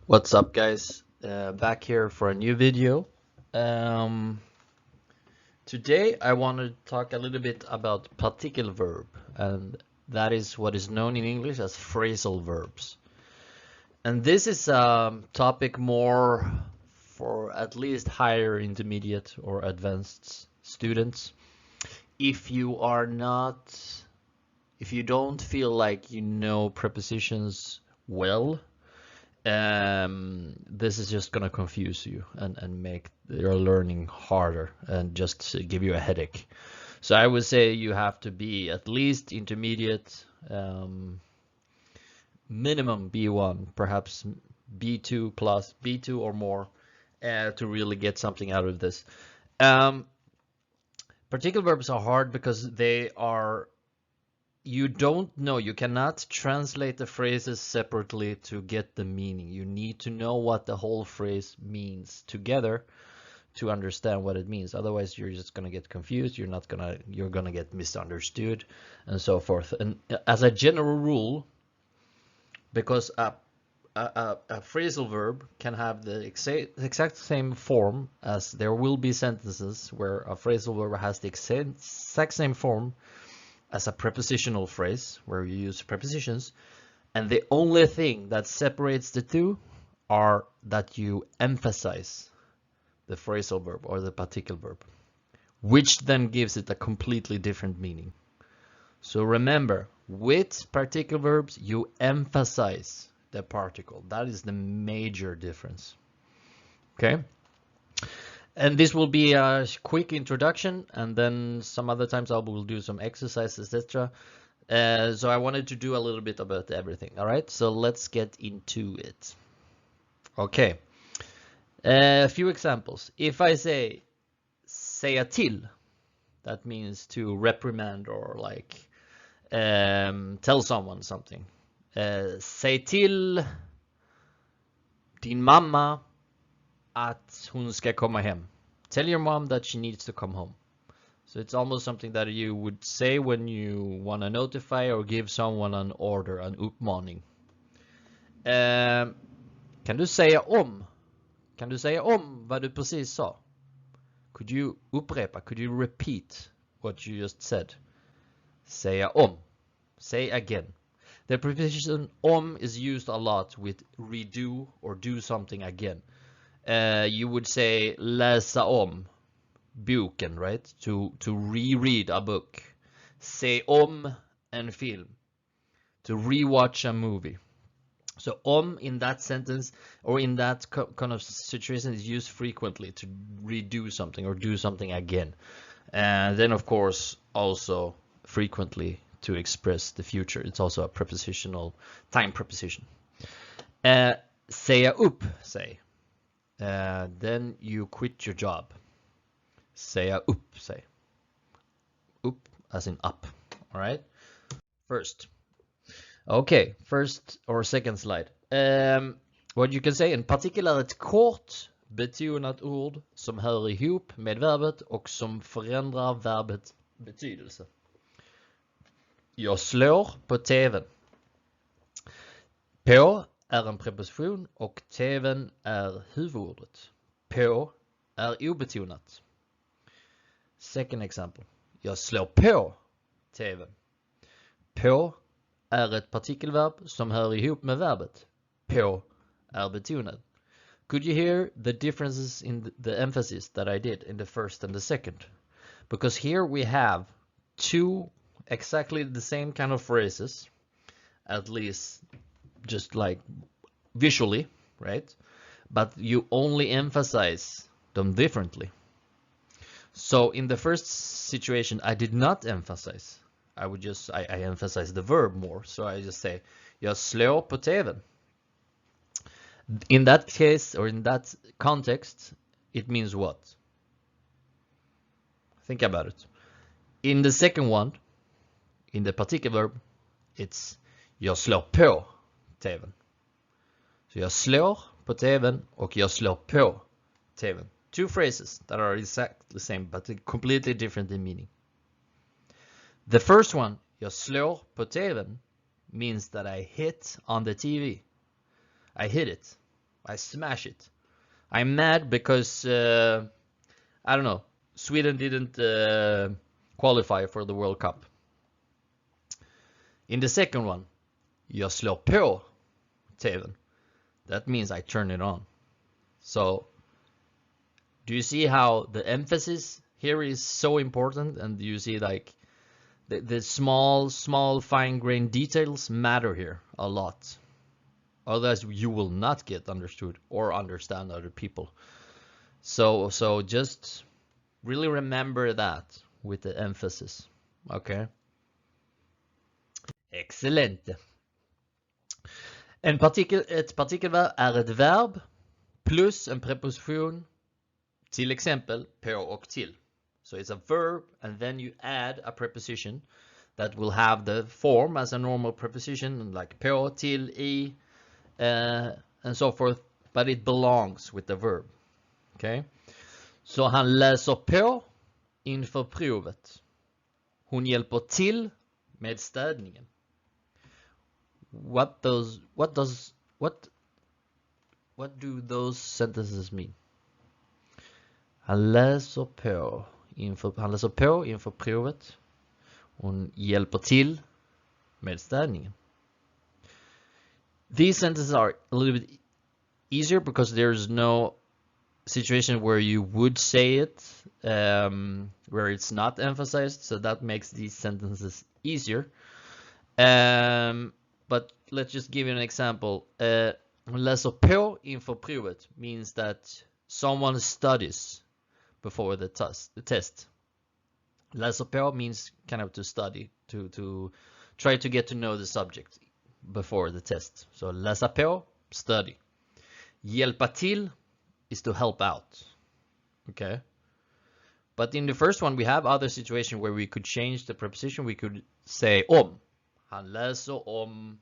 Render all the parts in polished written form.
What's up, guys? Back here for a new video. Um, Today I want to talk a little bit about particle verb, and that is what is known in English as phrasal verbs. And this is a topic more for at least higher intermediate or advanced students. If you are not, if you don't feel like you know prepositions well, this is just gonna confuse you and make your learning harder and just give you a headache. So I would say you have to be at least intermediate, minimum B1, perhaps B2 plus, B2 or more, to really get something out of this. Um, Particular verbs are hard because they are you don't know, you cannot translate the phrases separately to get the meaning. You need to know what the whole phrase means together to understand what it means. Otherwise, you're just gonna get confused. You're gonna get misunderstood, and so forth. And as a general rule, because a phrasal verb can have the exact same form, as there will be sentences where a phrasal verb has the exact same form as a prepositional phrase where you use prepositions, and the only thing that separates the two are that you emphasize the phrasal verb or the particle verb, which then gives it a completely different meaning. So remember, with particle verbs, you emphasize the particle. That is the major difference. Okay? And this will be a quick introduction, and then some other times I will do some exercises, etc. So I wanted to do a little bit about everything. All right, so let's get into it. Okay, a few examples. If I say säga till, that means to reprimand or like tell someone something. Säg till din mamma att hon ska komma hem. Tell your mom that she needs to come home. So it's almost something that you would say when you want to notify or give someone an order, an uppmaning. Kan du säga om? Kan du säga om vad du precis sa? Could you upprepa? Could you repeat what you just said? Säga om. Say again. The preposition om is used a lot with redo or do something again. You would say läsa om boken, right? To reread a book. Se om en film. To rewatch a movie. So om in that sentence or in that kind of situation is used frequently to redo something or do something again. And then of course also frequently to express the future. It's also a prepositional time preposition. Säga upp, say. Then you quit your job. Säga upp, say. Upp as in up. All right. First. Okay, first or second slide. What you can say, en partikel är ett kort betonat ord som hör ihop med verbet och som förändrar verbets betydelse. Jag slår på tvn. På är en preposition och tvn är huvudordet. På är obetonat. Second example. Jag slår på tvn. På är ett partikelverb som hör ihop med verbet. På är betonad. Could you hear the differences in the emphasis that I did in the first and the second? Because here we have two exactly the same kind of phrases, at least just like visually, right? But you only emphasize them differently. So in the first situation, I did not emphasize. I emphasize the verb more. So I just say, jag slår på tvn. In that case, or in that context, it means what? Think about it. In the second one, in the particular verb, it's jag slår på tvn. Så jag slår på tvn och jag slår på tvn. Two phrases that are exactly the same, but completely different in meaning. The first one, jag slår på tvn, means that I hit on the TV. I hit it. I smash it. I'm mad because I don't know. Sweden didn't qualify for the World Cup. In the second one, jag slår på TVn. That means I turn it on. So, do you see how the emphasis here is so important? And you see like the small fine-grained details matter here a lot. Otherwise, you will not get understood or understand other people. So just really remember that with the emphasis. Okay? Excellent. Ett partikelverb är ett verb plus en preposition, till exempel på och till. So it's a verb and then you add a preposition that will have the form as a normal preposition like på, till, i, and so forth, but it belongs with the verb. Okay? Så han läser på inför provet. Hon hjälper till med städningen. What do those sentences mean? Han läser på inför provet. Hon hjälper till med städningen. These sentences are a little bit easier because there's no situation where you would say it, where it's not emphasized, so that makes these sentences easier. But let's just give you an example. Läser på inför provet means that someone studies before the test. Läser på means kind of to study, to try to get to know the subject before the test. So läsa på, study. Hjälpa till is to help out. Okay? But in the first one, we have other situation where we could change the preposition. We could say om. Han läser om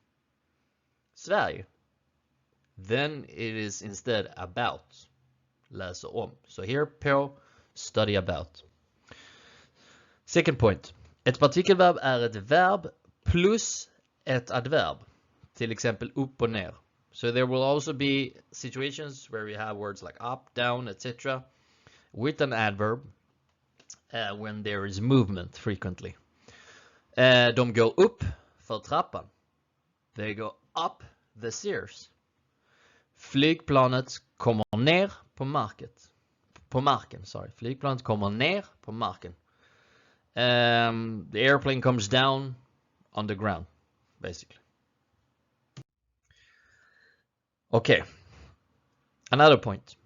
Sverige. Then it is instead about. Läser om. So here, på, study about. Second point. Ett partikelverb är ett verb plus ett adverb. Till exempel upp och ner. So there will also be situations where we have words like up, down, etc. with an adverb when there is movement frequently. De går upp för trappan. They go up the stairs. Flygplanet kommer ner på marken. Flygplanet kommer ner på marken. The airplane comes down on the ground, basically. Okay. Another point.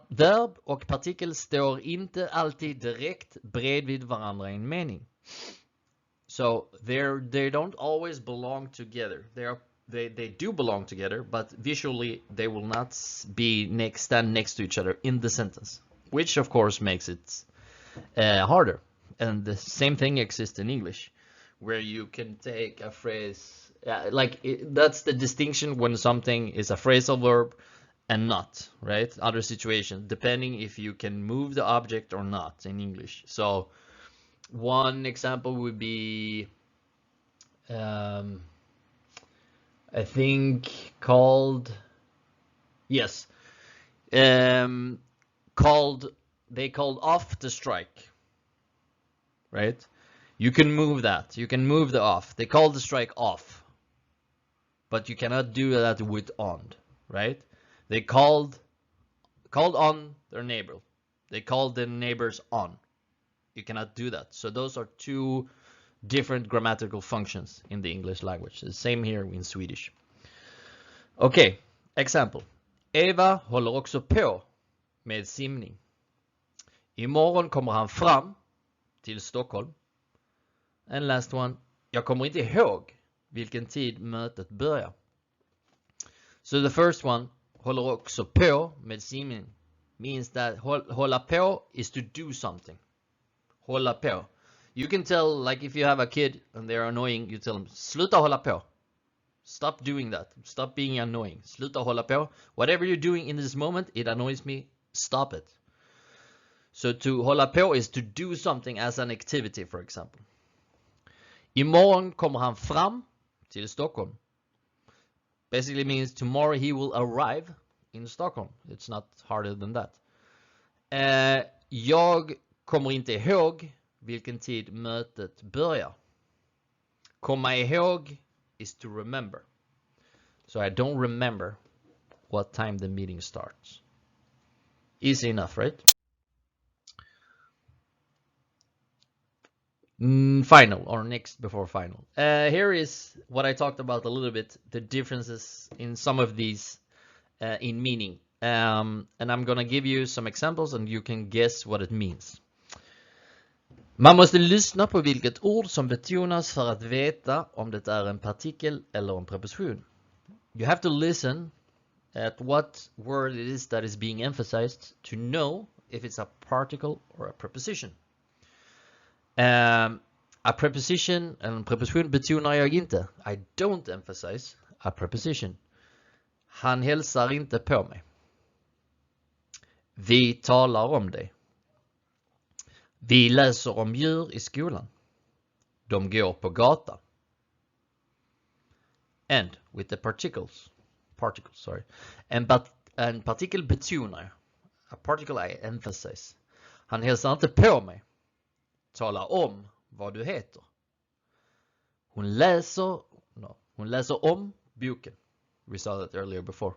Verb och partikel står inte alltid direkt bredvid varandra i en mening. So they don't always belong together. They do belong together, but visually they will not stand next to each other in the sentence, which of course makes it harder. And the same thing exists in English, where you can take a phrase, that's the distinction when something is a phrasal verb and not, right? Other situation, depending if you can move the object or not in English. So one example would be, I think called, yes, they called off the strike, right? You can move that. You can move the off. They called the strike off, but you cannot do that with on, right? They called on their neighbor. They called the neighbors on. You cannot do that. So those are two different grammatical functions in the English language. The same here in Swedish. Okay, example. Eva håller också på med simning. Imorgon kommer han fram till Stockholm. And last one. Jag kommer inte ihåg vilken tid mötet börjar. So the first one, håller också på med simning, means that hålla på is to do something. Hålla på. You can tell, like if you have a kid and they're annoying, you tell them, sluta hålla på. Stop doing that. Stop being annoying. Sluta hålla på. Whatever you're doing in this moment, it annoys me. Stop it. So to hålla på is to do something as an activity, for example. Imorgon kommer han fram till Stockholm. Basically means tomorrow he will arrive in Stockholm. It's not harder than that. Jag kommer inte ihåg vilken tid mötet börjar. Komma ihåg is to remember. So I don't remember what time the meeting starts. Easy enough, right? Final, or next before final. Here is what I talked about a little bit, the differences in some of these in meaning. And I'm gonna give you some examples and you can guess what it means. Man måste lyssna på vilket ord som betonas för att veta om det är en partikel eller en preposition. You have to listen at what word it is that is being emphasized to know if it's a particle or a preposition. A preposition, en preposition betonar jag inte. I don't emphasize a preposition. Han hälsar inte på mig. Vi talar om dig. Vi läser om djur i skolan. De går på gatan. And with the particles, sorry. En partikel betonar. A particle I emphasize. Han hälsar inte på mig. Tala om vad du heter. Hon läser om boken. We saw that earlier before.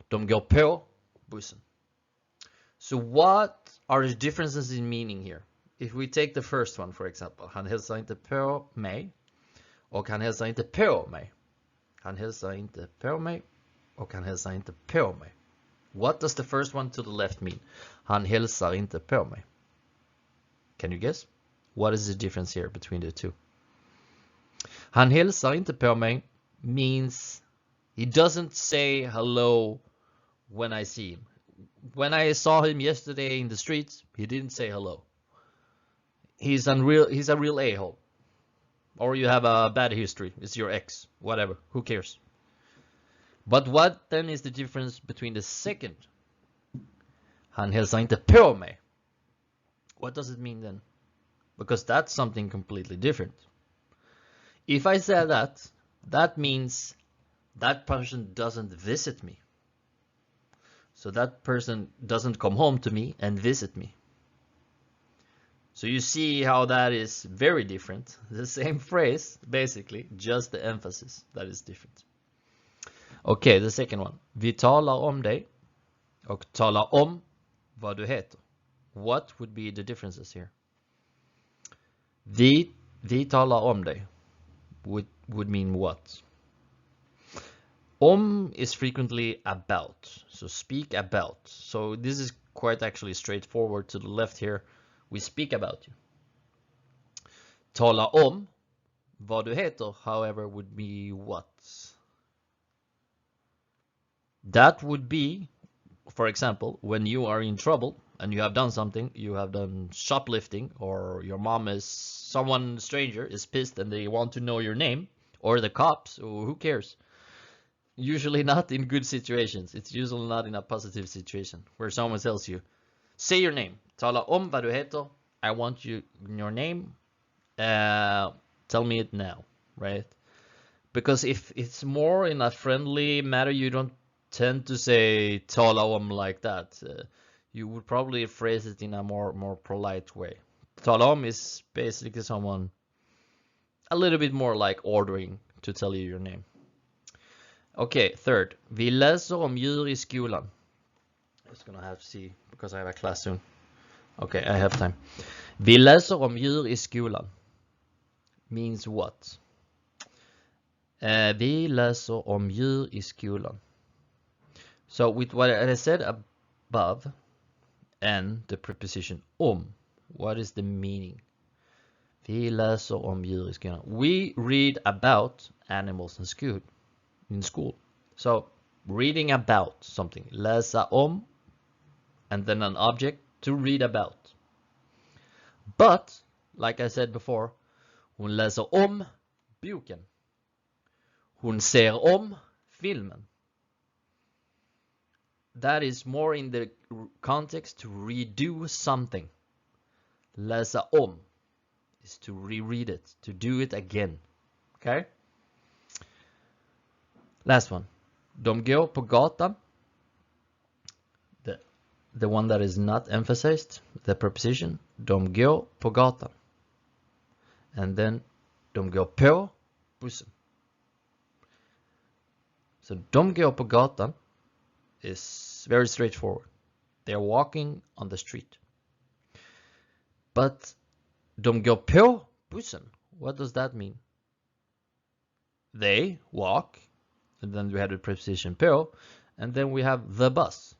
De går på bussen. So what are the differences in meaning here? If we take the first one, for example. Han hälsar inte på mig. Och han hälsar inte på mig. Han hälsar inte på mig. Och han hälsar inte på mig. What does the first one to the left mean? Han hälsar inte på mig. Can you guess? What is the difference here between the two? Han hälsar inte på mig means he doesn't say hello when I see him. When I saw him yesterday in the streets, he didn't say hello. He's a real a-hole. Or you have a bad history. It's your ex. Whatever. Who cares? But what then is the difference between the second? Han hälsar inte på mig. What does it mean then? Because that's something completely different. If I say that, that means that person doesn't visit me. So that person doesn't come home to me and visit me. So you see how that is very different. The same phrase, basically, just the emphasis that is different. Okay, the second one. Vi talar om dig och talar om vad du heter. What would be the differences here? Vi talar om dig would mean what? Om is frequently about, so speak about. So this is quite actually straightforward to the left here. We speak about you. Tala om vad du heter, however, would be what? That would be, for example, when you are in trouble and you have done something, you have done shoplifting, or your mom is someone stranger is pissed and they want to know your name, or the cops, or who cares? Usually not in good situations. It's usually not in a positive situation where someone tells you, say your name. Tala om vad du heter. I want your name. Tell me it now, right? Because if it's more in a friendly matter, you don't tend to say tala om like that. You would probably phrase it in a more polite way. Tala om is basically someone a little bit more like ordering to tell you your name. Okay, third. Vi läser om djur i skolan. I'm just gonna have to see because I have a class soon. Okay, I have time. Vi läser om djur i skolan. Means what? Vi läser om djur i skolan. So with what I said above and the preposition om, what is the meaning? Vi läser om djur i skolan. We read about animals in school. So reading about something. Läsa om and then an object to read about. But, like I said before, hon läser om boken. Hon ser om filmen. That is more in the context to redo something. Läsa om is to reread it, to do it again. Okay? Last one. De går på gatan. the one that is not emphasized, the preposition de går på gatan. And then de går på bussen. So de går på gatan is very straightforward. They're walking on the street. But de går på bussen, what does that mean? They walk, and then we have the preposition på, and then we have the bus.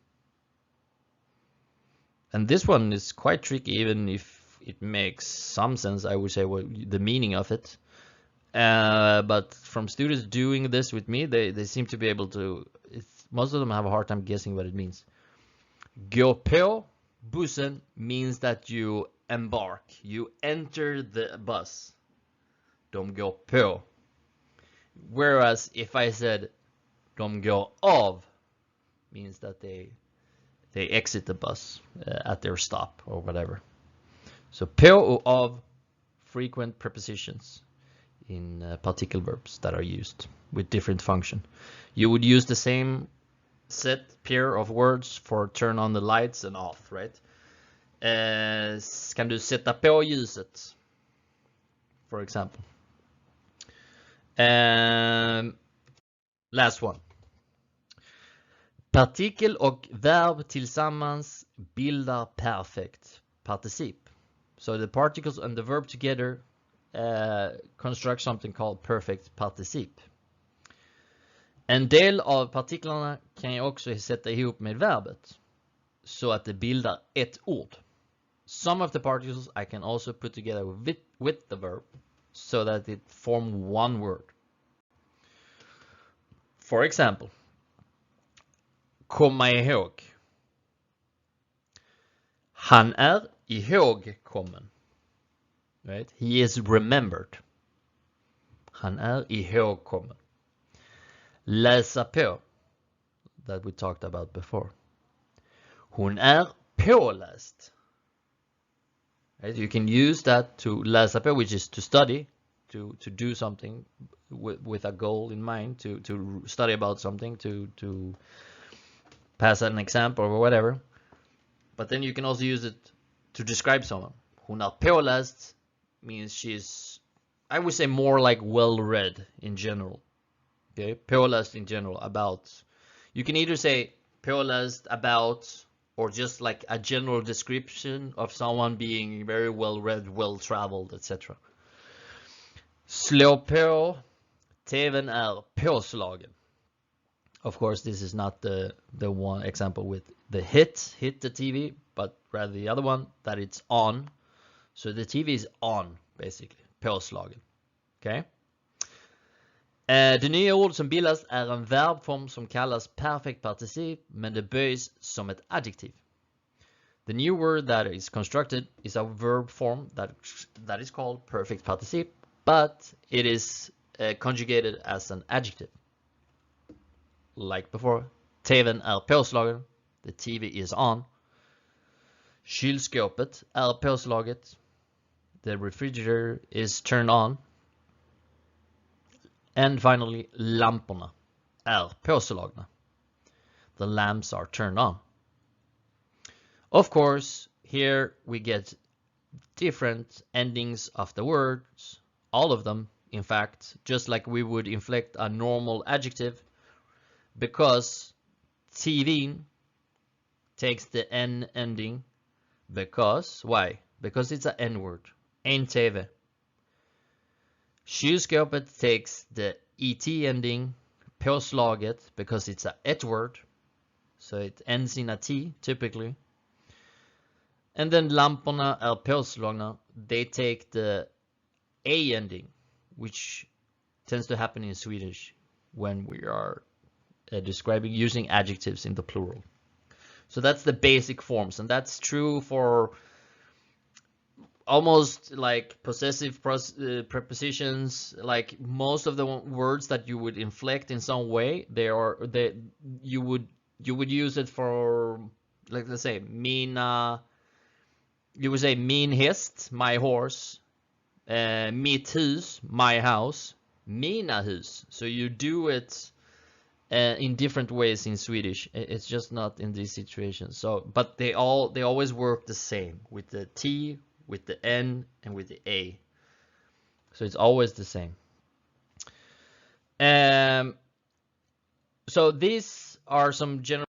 And this one is quite tricky, even if it makes some sense, I would say, the meaning of it. But from students doing this with me, they seem to be able to, most of them have a hard time guessing what it means. Gå på bussen means that you embark, you enter the bus. De går på. Whereas if I said de går av, means that they exit the bus at their stop or whatever. So på or av, frequent prepositions in particle verbs that are used with different function. You would use the same set pair of words for turn on the lights and off, right? Kan du sätta på ljuset? For example. Last one. Partikel och verb tillsammans bildar perfekt particip. So the particles and the verb together construct something called perfect particip. En del av partiklarna kan jag också sätta ihop med verbet så att det bildar ett ord. Some of the particles I can also put together with the verb so that it form one word. For example, komma ihåg. Han är ihågkommen. Right? He is remembered. Han är ihågkommen. Läsa på. That we talked about before. Hon är påläst. Right? You can use that to läsa på, which is to study, to do something with a goal in mind, to study about something, to pass an exam or whatever. But then you can also use it to describe someone. Hon är påläst means she's, I would say, more like well-read in general. Okay, påläst in general, about. You can either say påläst about, or just like a general description of someone being very well-read, well-traveled, etc. Slå på, TV:n är påslagen. Of course, this is not the one example with the hit the TV, but rather the other one, that it's on. So the TV is on, basically. Påslagen. Okay? Det nya ord som bildas är en verbform som kallas perfect particip, men det böjs som ett adjektiv. The new word that is constructed is a verb form that is called perfect particip, but it is conjugated as an adjective. Like before, TV:n är påslagen, the TV is on. Kylskåpet är påslaget, the refrigerator is turned on. And finally, lamporna är påslagna. The lamps are turned on. Of course, here we get different endings of the words, all of them, in fact, just like we would inflect a normal adjective, because TV takes the N ending, because, why? Because it's an N word, en TV. Kylskåpet takes the ET ending, påslaget, because it's a ett word, so it ends in a T, typically. And then lamporna är påslagna, they take the A ending, which tends to happen in Swedish when we are describing, using adjectives in the plural. So that's the basic forms, and that's true for almost like possessive prepositions, like most of the words that you would inflect in some way, you would use it for, like, let's say mina, you would say min häst, my horse, mitt hus, my house, mina hus. So you do it in different ways in Swedish. It's just not in these situations. So, but they always work the same with the T, with the N, and with the A. So it's always the same. So these are some general